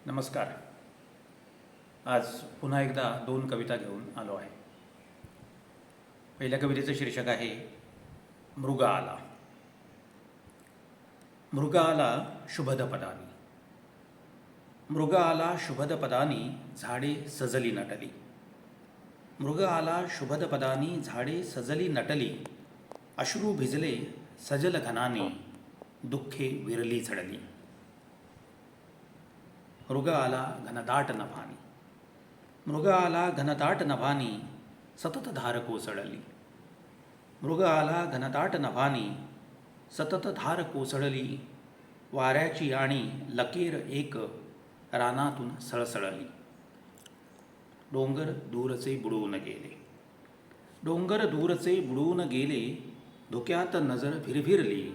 नमस्कार. आज पुन्हा एकदा दोन कविता घेऊन आलो आहे. पहिल्या कवितेचं शीर्षक आहे मृग आला. मृग आला शुभदपदानी, मृग आला शुभदपदानी, झाडे सजली नटली. मृग आला शुभदपदानी, झाडे सजली नटली. अश्रू भिजले सजल घनाने, दुःखे विरली झडली. मृग आला घनदाट नभानी, मृग आला घनदाट नभानी, सतत धार कोसळली. मृग आला घनदाट नभानी, सतत धार कोसळली. वाऱ्याची आणि लकीर एक रानातून सळसळली. डोंगर दूरचे बुडवून गेले, डोंगर दूरचे बुडवून गेले. धुक्यात नजर भिरभिरली,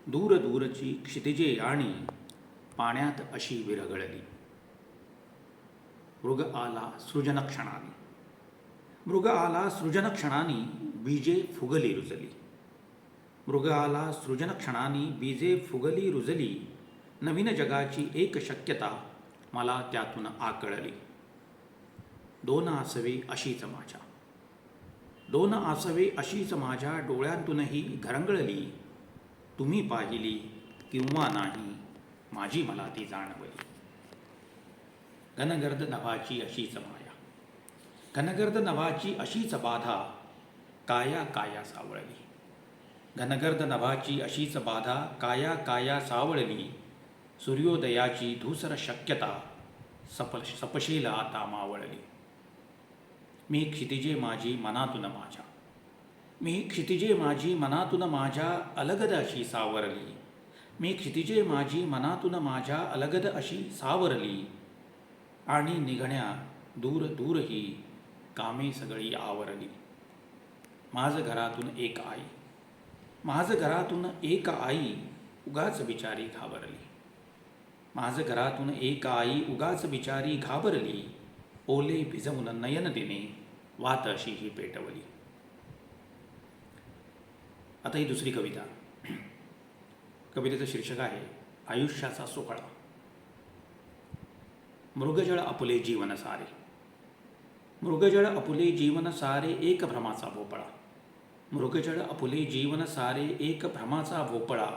दूर दूरची क्षितिजे आणि पाण्यात अशी विरघळली. मृग आला सृजन क्षणानी, मृग आला सृजन क्षणानी, बीजे फुगली रुजली. मृग आला सृजन क्षणानी, बीजे फुगली रुजली. नवीन जगाची एक शक्यता मला त्यातून आकळली. दोन आसवे अशीच माझ्या, दोन आसवे अशीच माझ्या डोळ्यांतूनही घरंगळली. तुम्ही पाहिली किंवा नाही, माझी मला ती जाणवली. घनगर्द नभाची अशीच माया, घनगर्द नभाची अशीच बाधा, काया काया सावळली. घनगर्द नभाची अशीच बाधा, काया काया सावळली. सूर्योदयाची धूसर शक्यता सपशेल आता मावळली. मी क्षितिजे माझी मनातून माझ्या, मी क्षितिजे माझी मनातून माझ्या अलगद अशी सावरली. मी क्षितिजे माझी मनातून माझ्या अलगद अशी सावरली. आणि निघण्या दूर दूरही कामे सगळी आवरली. माझ घरातून एक आई, माझ घरातून एक आई, उगाच बिचारी घाबरली. माझ घरातून एक आई, उगाच बिचारी घाबरली. ओले भिजवून नयन दिने, वात अशी ही पेटवली. आता ही दुसरी कविता. कवितेचं शीर्षक आहे आयुष्याचा सोहळा. मृगजळ आपुले जीवन सारे, मृगजळ आपुले जीवन सारे, एक भ्रमाचा भोपळा. मृगजळ आपुले जीवन सारे, एक भ्रमाचा भोपळा.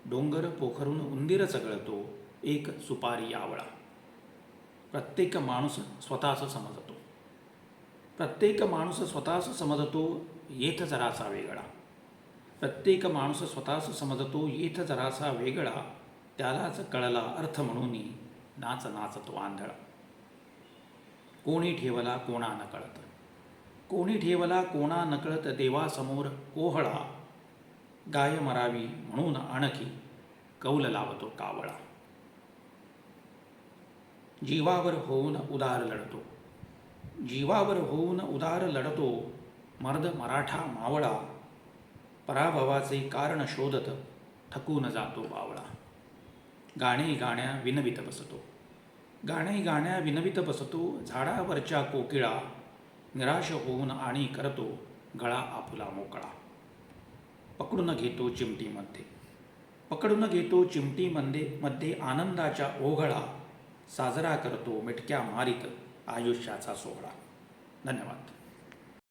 डोंगर पोखरून उंदीर चघळतो, एक सुपारी आवळा. प्रत्येक माणूस स्वतःच समजतो, प्रत्येक माणूस स्वतःच समजतो, येथ जरासा वेगळा. प्रत्येक माणूस स्वतःच समजतो, येथ जरासा वेगळा. त्यालाच कळला अर्थ म्हणून नाच नाचतो आंधळा. कोणी ठेवला कोणा नकळत, कोणी ठेवला कोणा नकळत, देवासमोर कोहळा. गाय मरावी म्हणून आणखी कौल लावतो कावळा. जीवावर होऊन उदार लढतो, जीवावर होऊन उदार लढतो, मर्द मराठा मावळा. पराभवाचे कारण शोधत थकून जातो बावळा. गाणे गाण्या विनवित बसतो, गाणे गाण्या विनवित बसतो, झाडावरच्या कोकिळा. निराश होऊन आणि करतो गळा आपुला मोकळा. पकडून घेतो चिमटीमध्ये, पकडून घेतो चिमटीमध्ये आनंदाच्या ओघळा. साजरा करतो मिटक्या मारीत आयुष्याचा सोहळा. धन्यवाद.